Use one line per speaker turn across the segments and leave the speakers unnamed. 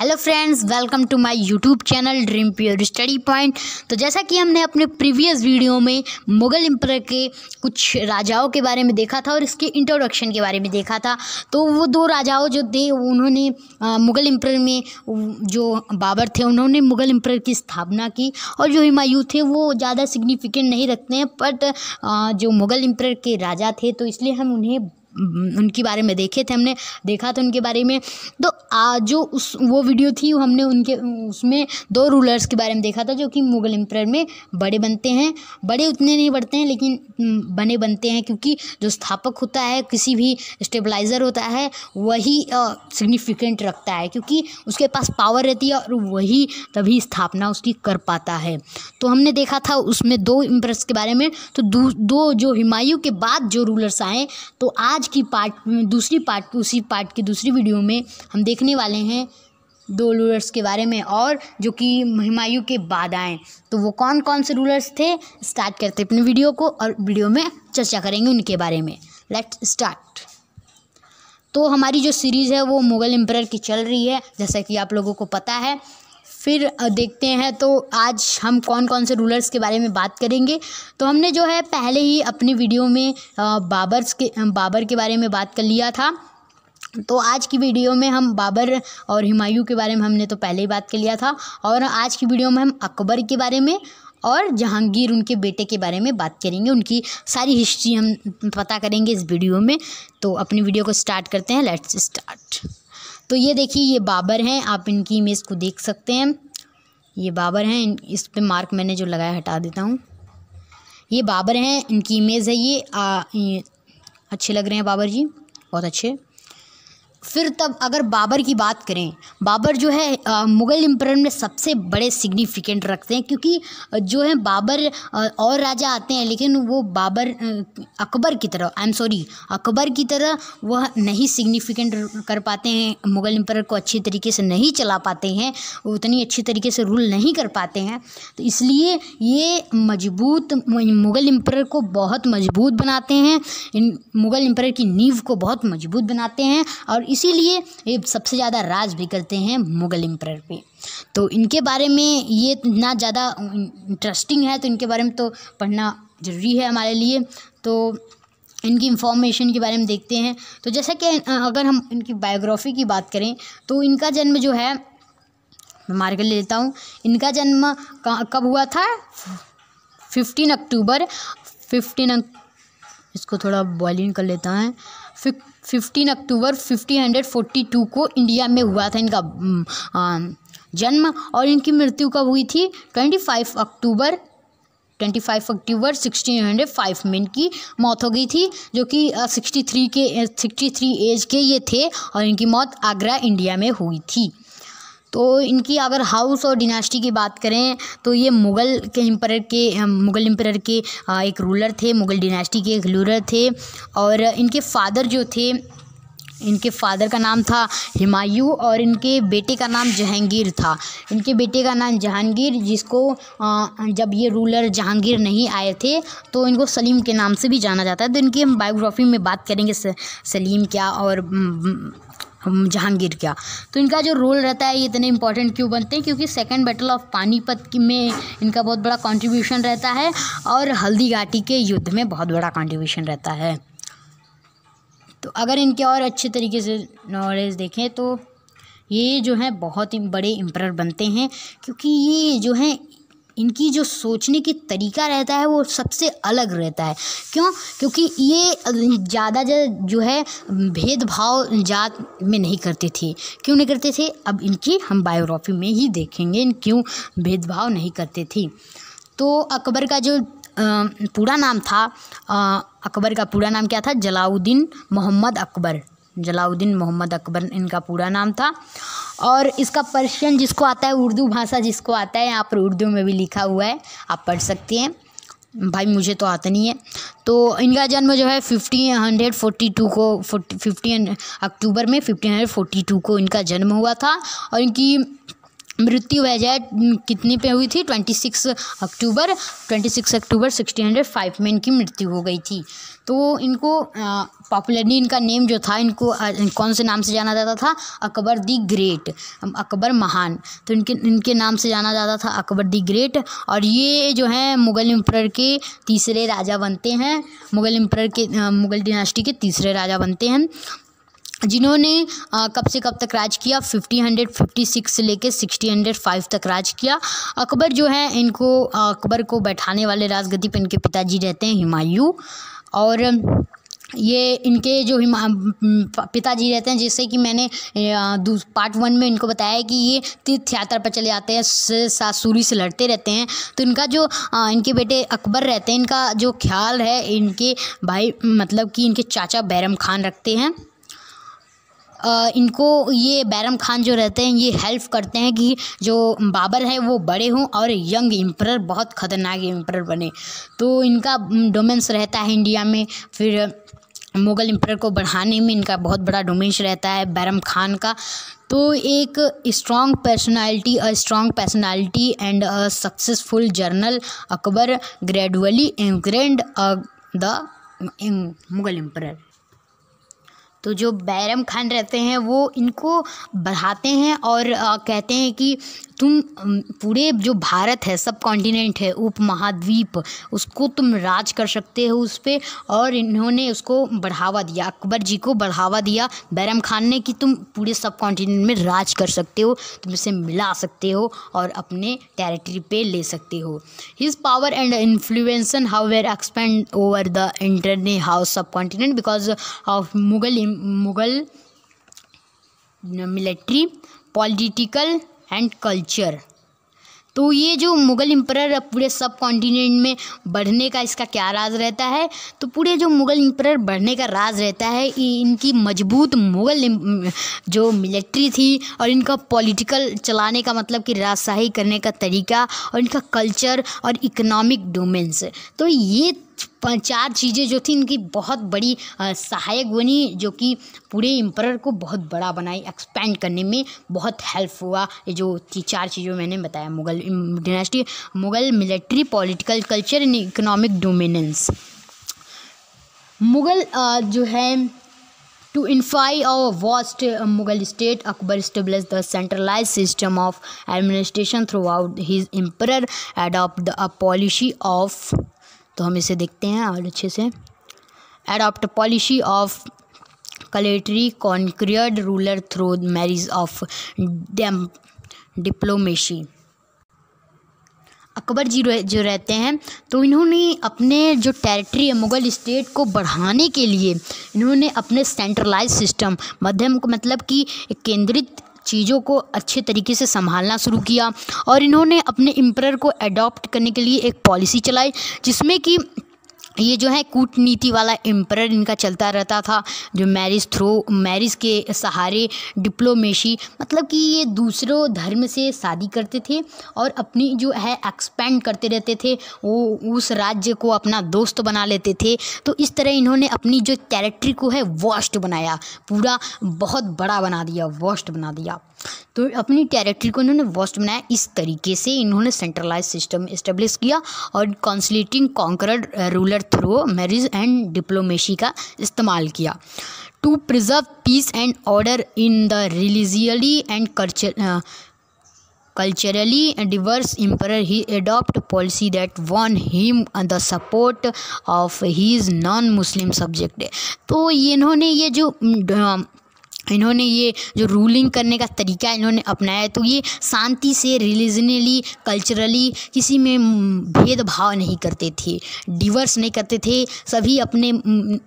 Hello friends, welcome to my YouTube channel dream pure study point. तो जैसा कि हमने अपने प्रीवियस वीडियो में मुग़ल एम्परर के कुछ राजाओं के बारे में देखा था और इसके इंट्रोडक्शन के बारे में देखा था। तो वो दो राजाओं जो थे उन्होंने मुग़ल एम्परर में जो बाबर थे उन्होंने मुग़ल एम्परर की स्थापना की, और जो हुमायूं थे वो ज़्यादा सिग्निफिकेंट नहीं रखते हैं, बट जो मुग़ल एम्परर के राजा थे तो इसलिए हम उनके बारे में देखे थे, हमने देखा था उनके बारे में। तो जो वो वीडियो थी हमने उसमें दो रूलर्स के बारे में देखा था जो कि मुग़ल एम्परर में बड़े बनते हैं। बड़े उतने नहीं बढ़ते हैं लेकिन बने बनते हैं, क्योंकि जो स्थापक होता है, किसी भी स्टेबलाइज़र होता है, वही सिग्निफिकेंट रखता है, क्योंकि उसके पास पावर रहती है और वही तभी स्थापना उसकी कर पाता है। तो हमने देखा था उसमें दो एम्परर्स के बारे में। तो दो जो हुमायूं के बाद जो रूलर्स आए, तो आज की उसी पार्ट की दूसरी वीडियो में हम देखने वाले हैं दो रूलर्स के बारे में, और जो कि हुमायूं के बाद आए। तो वो कौन कौन से रूलर्स थे, स्टार्ट करते अपने वीडियो को और वीडियो में चर्चा करेंगे उनके बारे में। Let's start. तो हमारी जो सीरीज़ है वो मुग़ल एम्परर की चल रही है, जैसा कि आप लोगों को पता है। फिर देखते हैं तो आज हम कौन कौन से रूलर्स के बारे में बात करेंगे। तो हमने जो है पहले ही अपनी वीडियो में बाबर के बारे में बात कर लिया था। तो आज की वीडियो में हम बाबर और हुमायूं के बारे में हमने तो पहले ही बात कर लिया था, और आज की वीडियो में हम अकबर के बारे में और जहांगीर उनके बेटे के बारे में बात करेंगे। उनकी सारी हिस्ट्री हम पता करेंगे इस वीडियो में। तो अपनी वीडियो को स्टार्ट करते हैं। Let's start. तो ये देखिए, ये बाबर हैं, आप इनकी इमेज को देख सकते हैं। ये बाबर हैं, इस पे मार्क मैंने जो लगाया हटा देता हूँ। ये बाबर हैं, इनकी इमेज है ये अच्छे लग रहे हैं बाबर जी, बहुत अच्छे। फिर तब अगर बाबर की बात करें, बाबर जो है मुग़ल एम्परर में सबसे बड़े सिग्निफिकेंट रखते हैं, क्योंकि जो है बाबर और राजा आते हैं लेकिन वो अकबर की तरह वह नहीं सिग्निफिकेंट कर पाते हैं, मुग़ल एम्परर को अच्छी तरीके से नहीं चला पाते हैं, उतनी अच्छी तरीके से रूल नहीं कर पाते हैं। तो इसलिए ये मुग़ल एम्परर को बहुत मजबूत बनाते हैं, इन मुग़ल एम्परर की नींव को बहुत मजबूत बनाते हैं, और इसीलिए ये सबसे ज़्यादा राज भी करते हैं मुग़ल एम्परर पे। तो इनके बारे में ये इतना ज़्यादा इंटरेस्टिंग है, तो इनके बारे में तो पढ़ना ज़रूरी है हमारे लिए। तो इनकी इंफॉर्मेशन के बारे में देखते हैं। तो जैसा कि अगर हम इनकी बायोग्राफी की बात करें, तो इनका जन्म जो है, मैं मार कर ले लेता हूँ, इनका जन्म कब हुआ था? 15 अक्टूबर इसको थोड़ा बॉइलिंग कर लेता है। 15 अक्टूबर 1542 को इंडिया में हुआ था इनका जन्म, और इनकी मृत्यु कब हुई थी? 25 अक्टूबर 1605 में इनकी मौत हो गई थी, जो कि 63 एज के ये थे, और इनकी मौत आगरा इंडिया में हुई थी। तो इनकी अगर हाउस और डिनास्टी की बात करें, तो ये मुग़ल एम्परर के एक रूलर थे, मुग़ल डिनास्टी के एक रूलर थे। और इनके फादर जो थे, इनके फादर का नाम था हुमायूं और इनके बेटे का नाम जहांगीर था। इनके बेटे का नाम जहांगीर, जिसको जब ये रूलर जहांगीर नहीं आए थे तो इनको सलीम के नाम से भी जाना जाता है। तो इनकी हम बायोग्राफी में बात करेंगे, सलीम क्या और जहांगीर क्या। तो इनका जो रोल रहता है ये इतने इंपॉर्टेंट क्यों बनते हैं? क्योंकि सेकंड बैटल ऑफ पानीपत में इनका बहुत बड़ा कंट्रीब्यूशन रहता है, और हल्दी घाटी के युद्ध में बहुत बड़ा कंट्रीब्यूशन रहता है। तो अगर इनके और अच्छे तरीके से नॉलेज देखें तो ये जो है बहुत ही बड़े एम्परर बनते हैं, क्योंकि ये जो है इनकी जो सोचने की तरीका रहता है वो सबसे अलग रहता है। क्यों? क्योंकि ये ज़्यादा जो है भेदभाव जात में नहीं करते थे। क्यों नहीं करते थे? अब इनकी हम बायोग्राफी में ही देखेंगे क्यों भेदभाव नहीं करते थे। तो अकबर का जो पूरा नाम था, अकबर का पूरा नाम क्या था? जलालुद्दीन मोहम्मद अकबर इनका पूरा नाम था। और इसका पर्शियन जिसको आता है, उर्दू भाषा जिसको आता है, यहाँ पर उर्दू में भी लिखा हुआ है, आप पढ़ सकते हैं। भाई मुझे तो आता नहीं है। तो इनका जन्म जो है 1542 में 1542 को इनका जन्म हुआ था, और इनकी मृत्यु वजह कितने पे हुई थी? 26 अक्टूबर 1605 में इनकी मृत्यु हो गई थी। तो इनको पॉपुलरली इनका नेम जो था, इनको कौन से नाम से जाना जाता था? अकबर दी ग्रेट, अकबर महान। तो इनके नाम से जाना जाता था अकबर दी ग्रेट। और ये जो है मुग़ल एम्परर के तीसरे राजा बनते हैं, मुग़ल डिनास्टी के तीसरे राजा बनते हैं, जिन्होंने कब से कब तक राज किया? 1556 से लेकर 1605 तक राज किया। अकबर जो है अकबर को बैठाने वाले राजगद्दी पर इनके पिताजी रहते हैं हुमायूं। और ये इनके जो पिताजी रहते हैं, जैसे कि मैंने पार्ट 1 में इनको बताया कि ये तीर्थ यात्रा पर चले जाते हैं, सासूरी से लड़ते रहते हैं। तो इनका जो इनके बेटे अकबर रहते हैं, इनका जो ख्याल है इनके भाई मतलब कि इनके चाचा बैरम खान रखते हैं। इनको ये बैरम खान जो रहते हैं ये हेल्प करते हैं कि जो बाबर है वो बड़े हों और यंग एम्परर बहुत ख़तरनाक एम्परर बने। तो इनका डोमेंस रहता है इंडिया में। फिर मुग़ल एम्परर को बढ़ाने में इनका बहुत बड़ा डोमेंस रहता है बैरम खान का। तो एक strong personality and a successful journal, Akbar gradually ingrained the Mughal emperor. तो जो बैरम खान रहते हैं वो इनको बढ़ाते हैं और कहते हैं कि तुम पूरे जो भारत है, सब कॉन्टिनेंट है, उपमहाद्वीप, उसको तुम राज कर सकते हो उस पर। और इन्होंने उसको बढ़ावा दिया, अकबर जी को बढ़ावा दिया बैरम खान ने, कि तुम पूरे सब कॉन्टिनेंट में राज कर सकते हो, तुम इसे मिला सकते हो और अपने टेरिटरी पे ले सकते हो। His power and influence however expand over the entire house subcontinent because of Mughal military, political and culture. तो ये जो मुग़ल एम्परर पूरे सब कॉन्टिनेंट में बढ़ने का इसका क्या राज रहता है? तो पूरे जो मुग़ल एम्परर बढ़ने का राज रहता है इनकी मजबूत मुग़ल जो मिलिट्री थी, और इनका पॉलिटिकल चलाने का मतलब कि राजशाही करने का तरीका, और इनका कल्चर और इकोनॉमिक डोमेन्स। तो ये 4 चीज़ें जो थी इनकी बहुत बड़ी सहायक बनी, जो कि पूरे एम्परर को बहुत बड़ा बनाई, एक्सपेंड करने में बहुत हेल्प हुआ। ये जो 4 चीज़ों मैंने बताया, Mughal dynasty, Mughal military, political, culture and economic dominance. Mughal जो है To unify our vast Mughal state, Akbar established the centralized system of administration throughout his emperor, adopt a policy of, तो हम इसे देखते हैं और अच्छे से, adopt a policy of collateral conquered ruler through marriage of diplomacy। Akbar जी जो रहते हैं तो इन्होंने अपने जो टेरिटरी है मुग़ल स्टेट को बढ़ाने के लिए इन्होंने अपने सेंट्रलाइज सिस्टम, मध्यम को मतलब कि केंद्रित चीज़ों को अच्छे तरीके से संभालना शुरू किया। और इन्होंने अपने एम्परर को अडॉप्ट करने के लिए एक पॉलिसी चलाई, जिसमें कि ये जो है कूटनीति वाला एम्परर इनका चलता रहता था, जो मैरिज के सहारे, डिप्लोमेसी मतलब कि ये दूसरों धर्म से शादी करते थे और अपनी जो है एक्सपेंड करते रहते थे, वो उस राज्य को अपना दोस्त बना लेते थे। तो इस तरह इन्होंने अपनी जो टेरिटरी को है वास्ट बनाया, पूरा बहुत बड़ा बना दिया, वास्ट बना दिया। तो अपनी टेरिटरी को इन्होंने वास्ट बनाया। इस तरीके से इन्होंने सेंट्रलाइज सिस्टम इस्टेब्लिश किया और consolidating conquered ruler through marriage and diplomacy का इस्तेमाल किया। To preserve peace and order in the religiously and culturally diverse emperor, he adopted policy that won him the support of his non-Muslim subject। तो इन्होंने ये जो ruling करने का तरीका इन्होंने अपनाया, तो ये शांति से, रिलीजनली, कल्चरली किसी में भेदभाव नहीं करते थे, डिवर्स नहीं करते थे। सभी अपने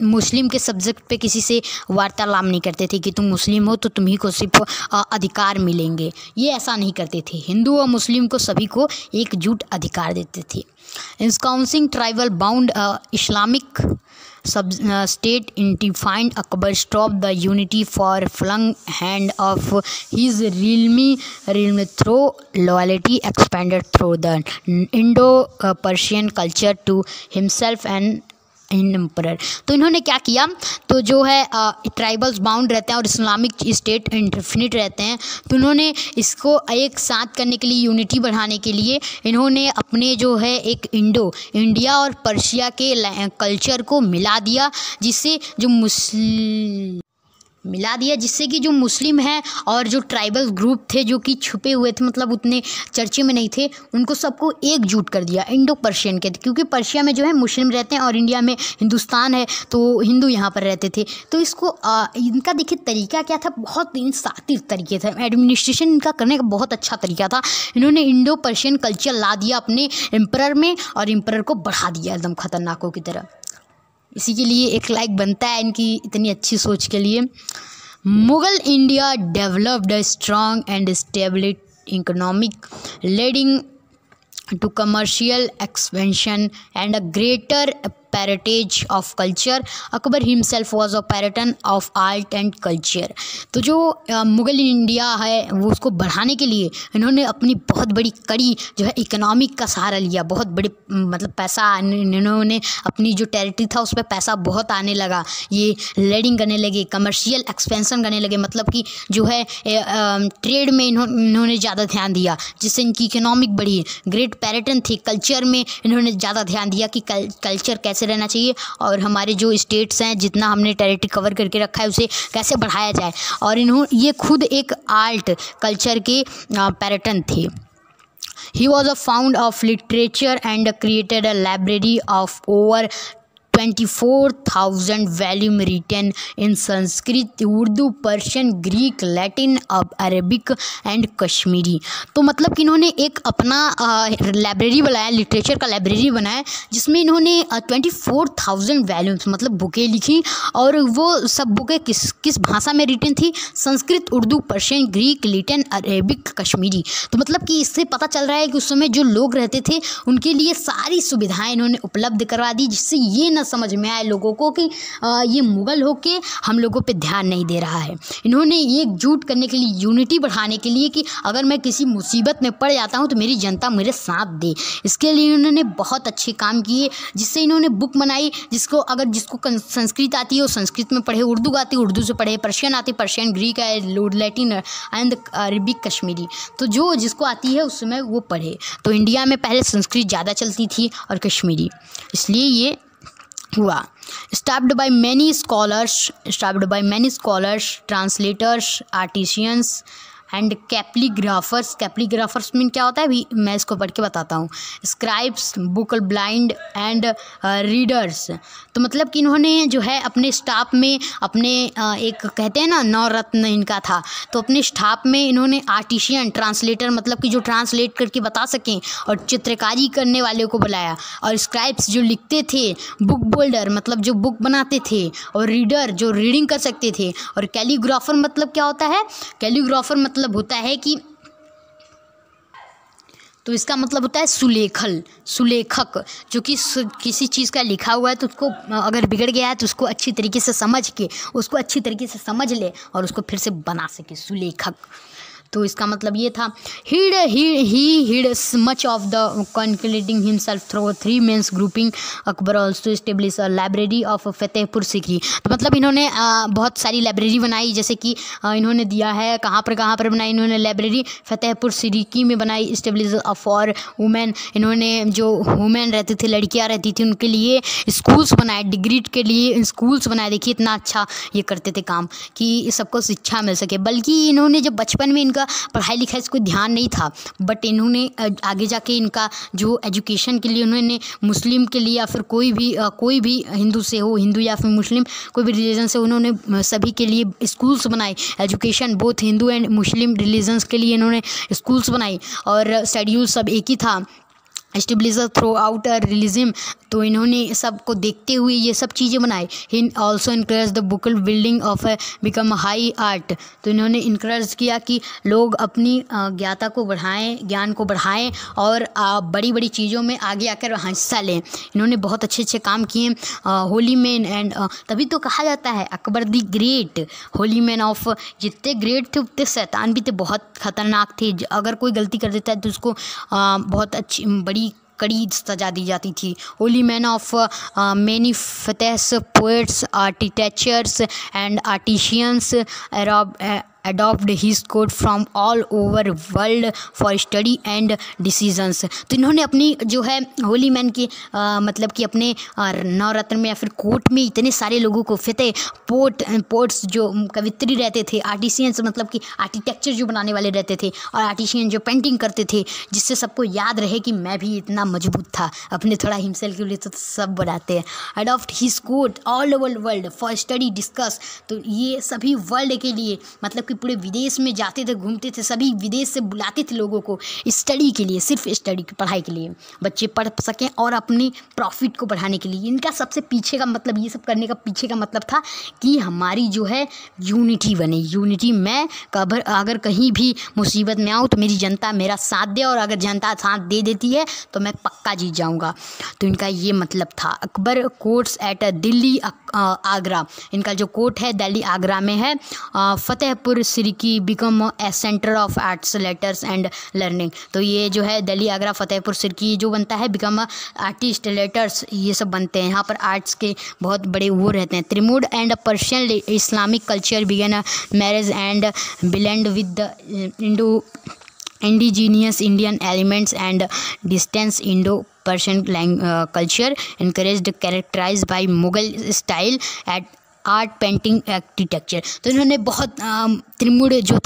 मुस्लिम के सब्जेक्ट पे किसी से वार्तालाप नहीं करते थे कि तुम मुस्लिम हो तो तुम्ही को सिर्फ अधिकार मिलेंगे, ये ऐसा नहीं करते थे। हिंदू और मुस्लिम को सभी को एकजुट अधिकार देते थे। इंस्काउंसिंग tribal bound Islamic state defined, Akbar stopped the unity for flung hand of his realm through loyalty, expanded through the Indo-Persian culture to himself and emperor. तो इन्होंने क्या किया, तो जो है ट्राइबल्स बाउंड रहते हैं और इस्लामिक स्टेट इंडिफिनिट रहते हैं, तो इन्होंने इसको एक साथ करने के लिए, यूनिटी बढ़ाने के लिए इन्होंने अपने जो है एक इंडिया और पर्शिया के कल्चर को मिला दिया, जिससे जो मुस्लिम हैं और जो ट्राइबल ग्रुप थे जो कि छुपे हुए थे, मतलब उतने चर्चे में नहीं थे, उनको सबको एकजुट कर दिया इंडो पर्शियन के, क्योंकि पर्शिया में जो है मुस्लिम रहते हैं और इंडिया में हिंदुस्तान है, तो हिंदू यहाँ पर रहते थे। तो इसको इनका देखिए तरीका क्या था, बहुत इंसातिव तरीके थे, एडमिनिस्ट्रेशन इनका करने का बहुत अच्छा तरीका था। इन्होंने इंडो पर्शियन कल्चर ला दिया अपने एम्परर में और एम्परर को बढ़ा दिया एकदम खतरनाकों की तरह। इसी के लिए एक लाइक बनता है इनकी इतनी अच्छी सोच के लिए। Mughal India developed a strong and stable economic leading to commercial expansion and a greater patronage of culture. Akbar himself was a patron of art and culture. तो जो मुगल इंडिया है वो उसको बढ़ाने के लिए इन्होंने अपनी बहुत बड़ी कड़ी जो है इकोनॉमिक का सहारा लिया, बहुत बड़े मतलब पैसा इन्होंने अपनी जो टेरिटरी था उस पर पैसा बहुत आने लगा, ये लीडिंग करने लगे, कमर्शियल एक्सपेंशन करने लगे, मतलब कि जो है ट्रेड में इन्होंने ज़्यादा ध्यान दिया जिससे इनकी इकोनॉमिक बढ़ी। ग्रेट पैरेटन थे, कल्चर में इन्होंने ज़्यादा ध्यान दिया कि कल्चर कैसे रहना चाहिए और हमारे जो स्टेट्स हैं जितना हमने टेरिटरी कवर करके रखा है उसे कैसे बढ़ाया जाए। और ये खुद एक आर्ट कल्चर के पैरेटन थे। He was a founder of literature and created a library of over 24,000 volume written in Sanskrit, Urdu, Persian, Greek, Latin, Arabic and Kashmiri. तो मतलब कि इन्होंने एक अपना लाइब्रेरी बनाया, लिटरेचर का लाइब्रेरी बनाया जिसमें इन्होंने 24,000 वॉल्यूम्स मतलब बुकें लिखी और वो सब बुकें किस भाषा में रिटन थी, Sanskrit, Urdu, Persian, Greek, Latin, Arabic, Kashmiri. तो मतलब कि इससे पता चल रहा है कि उस समय जो लोग रहते थे उनके लिए सारी सुविधाएं इन्होंने उपलब्ध करवा दी, जिससे ये न समझ में आए लोगों को कि ये मुगल होके हम लोगों पे ध्यान नहीं दे रहा है। इन्होंने एकजुट करने के लिए, यूनिटी बढ़ाने के लिए कि अगर मैं किसी मुसीबत में पड़ जाता हूँ तो मेरी जनता मेरे साथ दे, इसके लिए इन्होंने बहुत अच्छे काम किए। जिससे इन्होंने बुक बनाई, जिसको संस्कृत आती है वो संस्कृत में पढ़े, उर्दू आती है उर्दू से पढ़े, पर्शियन आती है पर्शियन, ग्रीक है, लैटिन एंड अरबिक, कश्मीरी। तो जिसको आती है उस समय वो पढ़े। तो इंडिया में पहले संस्कृत ज़्यादा चलती थी और कश्मीरी, इसलिए ये हुआ। Staffed by many scholars, translators, artisans and calligraphers mean क्या होता है अभी मैं इसको पढ़ के बताता हूँ। Scribes, book blind and readers. तो मतलब कि इन्होंने जो है अपने स्टाफ में अपने एक कहते हैं ना नवरत्न इनका था, तो अपने स्टाफ में इन्होंने आर्टिशियन, ट्रांसलेटर मतलब कि जो ट्रांसलेट करके बता सकें, और चित्रकारी करने वाले को बुलाया, और स्क्राइब्स जो लिखते थे, बुक बोल्डर मतलब जो बुक बनाते थे, और रीडर जो रीडिंग कर सकते थे, और कैलीग्राफर मतलब क्या होता है, कैलीग्राफर मतलब होता है कि तो इसका मतलब होता है सुलेखक, जो कि किसी चीज़ का लिखा हुआ है तो उसको अगर बिगड़ गया है तो उसको अच्छी तरीके से समझ ले और उसको फिर से बना सके, सुलेखक। तो इसका मतलब ये था। he hid much of the concluding himself through three men's grouping. Akbar also established a library of Fatehpur Sikri. तो मतलब इन्होंने बहुत सारी लाइब्रेरी बनाई, जैसे कि इन्होंने दिया है कहाँ पर बनाई इन्होंने लाइब्रेरी, फतेहपुर सीकरी में बनाई। स्टेब्लिश फॉर वुमेन, इन्होंने जो वुमेन रहती थी, लड़कियाँ रहती थी, उनके लिए स्कूल्स बनाए, डिग्री के लिए स्कूल्स बनाए। देखिए इतना अच्छा ये करते थे काम कि सबको शिक्षा मिल सके। बल्कि इन्होंने जब बचपन में इनका पढ़ाई लिखाई से कोई ध्यान नहीं था, बट इन्होंने आगे जाके इनका जो एजुकेशन के लिए उन्होंने मुस्लिम के लिए या फिर कोई भी हिंदू से हो, हिंदू या फिर मुस्लिम कोई भी रिलीजन से, उन्होंने सभी के लिए स्कूल्स बनाए। Education both Hindu and Muslim religions के लिए इन्होंने स्कूल्स बनाई और शेड्यूल सब एक ही था। Establish through out a religion, तो इन्होंने सबको देखते हुए ये सब चीज़ें बनाई। He also encourage the book building of become high art, तो इन्होंने इनकरेज किया कि लोग अपनी ज्ञाता को बढ़ाएं, ज्ञान को बढ़ाएं और बड़ी बड़ी चीज़ों में आगे आकर हिस्सा लें। इन्होंने बहुत अच्छे अच्छे काम किए। होली मैन एंड तभी तो कहा जाता है Akbar the great, Holi man of. जितने ग्रेट थे उतने शैतान भी थे, बहुत खतरनाक थे। अगर कोई गलती कर देता है तो उसको बहुत अच्छी बड़ी कड़ी सजा दी जाती थी। होली मैन ऑफ मैनी फतेहs poets architectures and artisans adopt his code from all over world for study and decisions. तो इन्होंने अपनी जो है होली मैन की मतलब कि अपने नवरत्न में या फिर कोर्ट में इतने सारे लोगों को फतेह पोट्स जो कवित्री रहते थे, आर्टिशियंस मतलब कि आर्किटेक्चर जो बनाने वाले रहते थे, और आर्टिशियन जो पेंटिंग करते थे, जिससे सबको याद रहे कि मैं भी इतना मजबूत था। अपने थोड़ा हिमसेल के लिए तो सब बनाते हैं। Adopt his code all over world for study discuss. तो ये सभी वर्ल्ड के लिए मतलब कि पूरे विदेश में जाते थे, घूमते थे, सभी विदेश से बुलाते थे लोगों को स्टडी के लिए, सिर्फ स्टडी की पढ़ाई के लिए, बच्चे पढ़ सकें और अपनी प्रॉफिट को बढ़ाने के लिए। इनका सबसे पीछे का मतलब, ये सब करने का पीछे का मतलब था कि हमारी जो है यूनिटी बने। यूनिटी, मैं अगर कहीं भी मुसीबत में आऊँ तो मेरी जनता मेरा साथ दे, और अगर जनता साथ दे देती है तो मैं पक्का जीत जाऊँगा। तो इनका ये मतलब था। Akbar courts at Delhi Agra. इनका जो कोर्ट है दिल्ली आगरा में है। फतेहपुर सिरकी become a centre of arts letters and learning. तो ये जो है दिल्ली आगरा फतेहपुर सिरकी जो बनता है बिकम आर्टिस्ट लेटर्स, ये सब बनते हैं। यहाँ पर आर्ट्स के बहुत बड़े वो रहते हैं। Timurid and Persian Islamic culture began marriage and blend with the indigenous Indian elements and distance Indo Persian culture encouraged characterized by Mughal style at art painting architecture. तो इन्होंने बहुत तैमूर जो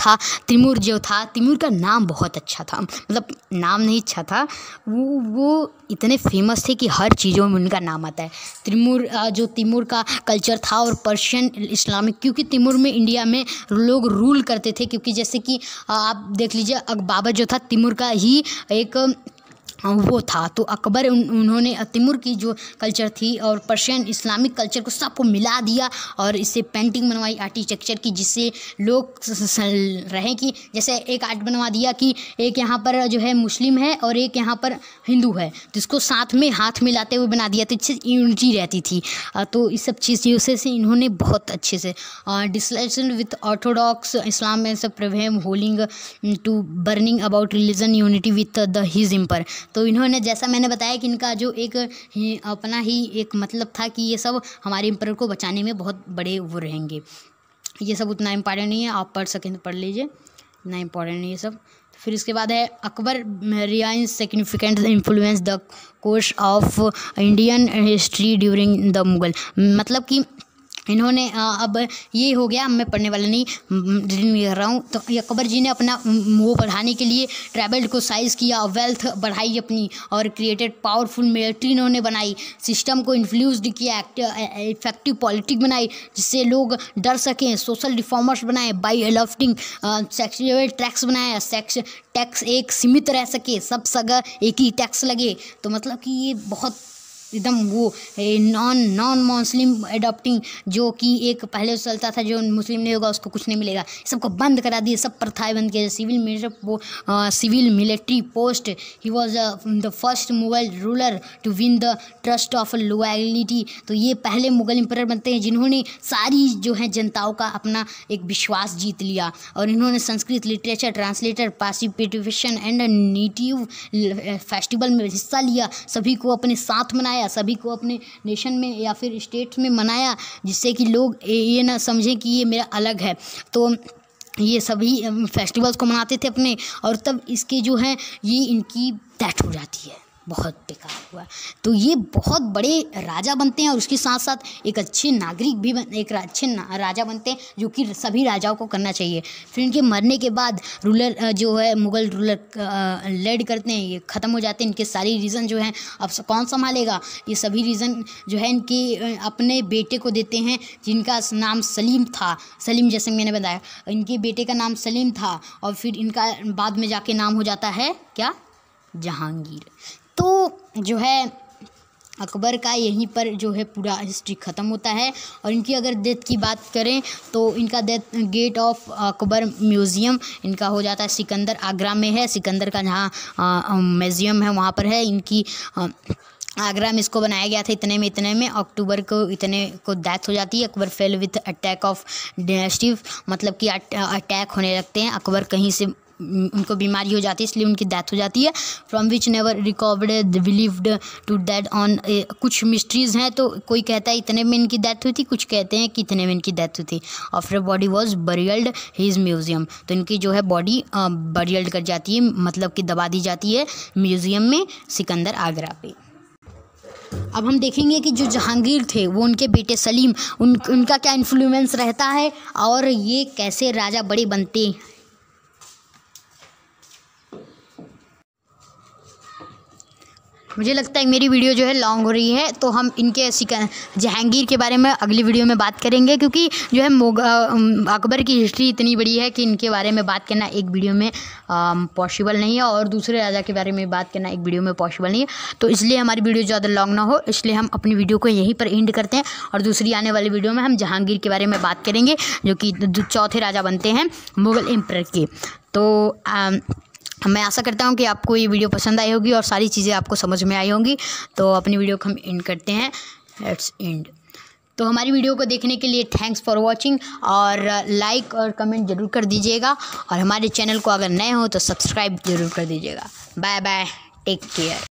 था तैमूर का नाम बहुत अच्छा था, मतलब नाम नहीं अच्छा था, वो इतने फेमस थे कि हर चीज़ों में उनका नाम आता है। तैमूर का कल्चर था और पर्शियन इस्लामिक, क्योंकि तैमूर में इंडिया में लोग रूल करते थे, क्योंकि जैसे कि आप देख लीजिए बाबर जो था तैमूर का ही एक वो था। तो अकबर उन्होंने तैमूर की जो कल्चर थी और पर्शियन इस्लामिक कल्चर को सबको मिला दिया और इससे पेंटिंग बनवाई आर्किटेक्चर की, जिससे लोग रहें कि जैसे एक आर्ट बनवा दिया कि एक यहाँ पर जो है मुस्लिम है और एक यहाँ पर हिंदू है, तो इसको साथ में हाथ मिलाते हुए बना दिया, तो इससे यूनिटी रहती थी। तो इस सब चीज़ों से इन्होंने बहुत अच्छे से डिस्कशन विथ ऑर्थोडॉक्स इस्लाम में सब प्रिवेम होलिंग to burning about religion unity with the his empire. तो इन्होंने जैसा मैंने बताया कि इनका जो एक अपना ही एक मतलब था कि ये सब हमारे एम्पायर को बचाने में बहुत बड़े वो रहेंगे। ये सब उतना इम्पॉर्टेंट नहीं है, आप पढ़ सकें तो पढ़ लीजिए, इतना इम्पॉर्टेंट नहीं है सब। फिर इसके बाद है अकबर रियाइंस significant influence the course of Indian history during the Mughal. मतलब कि इन्होंने अब ये हो गया, मैं पढ़ने वाला नहीं रीडिंग कर रहा हूँ। तो अकबर जी ने अपना वो बढ़ाने के लिए ट्रैवल को साइज़ किया, वेल्थ बढ़ाई अपनी, और क्रिएटेड पावरफुल मिलिट्री इन्होंने बनाई, सिस्टम को इन्फ्लुएंस्ड किया, इफेक्टिव पॉलिटिक्स बनाई जिससे लोग डर सकें, सोशल रिफॉर्मर्स बनाए, बाई अडॉप्टिंग सेक्सुअल टैक्स बनाया, टैक्स एक सीमित रह सके, सब जगह एक ही टैक्स लगे। तो मतलब कि ये बहुत एकदम वो नॉन मुस्लिम अडॉप्टिंग, जो कि एक पहले चलता था, जो मुस्लिम नहीं होगा उसको कुछ नहीं मिलेगा, सबको बंद करा दिए, सब प्रथाएं बंद किया। Civil military post, he was the first Mughal ruler to win the trust of loyalty. तो ये पहले मुगल एम्परर बनते हैं जिन्होंने सारी जो है जनताओं का अपना एक विश्वास जीत लिया, और इन्होंने Sanskrit literature translator participation and native festival में हिस्सा लिया, सभी को अपने साथ मनाया, सभी को अपने नेशन में या फिर स्टेट्स में मनाया, जिससे कि लोग ये ना समझें कि ये मेरा अलग है। तो ये सभी फेस्टिवल्स को मनाते थे अपने, और तब इसके जो हैं ये इनकी डेथ हो जाती है, बहुत बेकार हुआ। तो ये बहुत बड़े राजा बनते हैं और उसके साथ साथ एक अच्छे नागरिक भी एक अच्छे राजा बनते हैं, जो कि सभी राजाओं को करना चाहिए। फिर इनके मरने के बाद रूलर जो है मुगल रूलर लेड करते हैं, ये ख़त्म हो जाते हैं, इनके सारी रीज़न जो हैं अब कौन संभालेगा, ये सभी रीज़न जो है इनके अपने बेटे को देते हैं, जिनका नाम सलीम था। सलीम जैसे मैंने बताया, इनके बेटे का नाम सलीम था, और फिर इनका बाद में जाके नाम हो जाता है क्या, जहांगीर। तो जो है अकबर का यहीं पर जो है पूरा हिस्ट्री ख़त्म होता है। और इनकी अगर डेथ की बात करें तो इनका death gate of Akbar museum इनका हो जाता है सिकंदर, आगरा में है। सिकंदर का जहाँ म्यूज़ियम है वहाँ पर है इनकी। आगरा में इसको बनाया गया था इतने में अक्टूबर को इतने को डेथ हो जाती है। Akbar fail with attack of dynasty, मतलब कि अटैक होने लगते हैं, अकबर कहीं से उनको बीमारी हो जाती है, इसलिए उनकी डेथ हो जाती है। From which never recovered believed to death on, कुछ मिस्ट्रीज़ हैं, तो कोई कहता है इतने में इनकी डेथ हुई थी, कुछ कहते हैं कि इतने में इनकी डेथ हुई थी। After body was buried his museum, तो इनकी जो है बॉडी बरियल्ड कर जाती है, मतलब कि दबा दी जाती है म्यूज़ियम में सिकंदर आगरा पे। अब हम देखेंगे कि जो जहांगीर थे वो उनके बेटे सलीम, उनका क्या इन्फ्लुएंस रहता है और ये कैसे राजा बड़े बनते। मुझे लगता है मेरी वीडियो जो है लॉन्ग हो रही है, तो हम इनके जहांगीर के बारे में अगली वीडियो में बात करेंगे, क्योंकि जो है अकबर की हिस्ट्री इतनी बड़ी है कि इनके बारे में बात करना एक वीडियो में पॉसिबल नहीं है, और दूसरे राजा के बारे में बात करना एक वीडियो में पॉसिबल नहीं है। तो इसलिए हमारी वीडियो ज़्यादा लॉन्ग ना हो, इसलिए हम अपनी वीडियो को यहीं पर एंड करते हैं, और दूसरी आने वाली वीडियो में हम जहांगीर के बारे में बात करेंगे, जो कि चौथे राजा बनते हैं मुग़ल एम्परर के। तो मैं आशा करता हूँ कि आपको ये वीडियो पसंद आई होगी और सारी चीज़ें आपको समझ में आई होंगी। तो अपनी वीडियो को हम एंड करते हैं, लेट्स एंड। तो हमारी वीडियो को देखने के लिए थैंक्स फॉर वॉचिंग, और लाइक और कमेंट ज़रूर कर दीजिएगा, और हमारे चैनल को अगर नए हो तो सब्सक्राइब ज़रूर कर दीजिएगा। Bye bye, take care.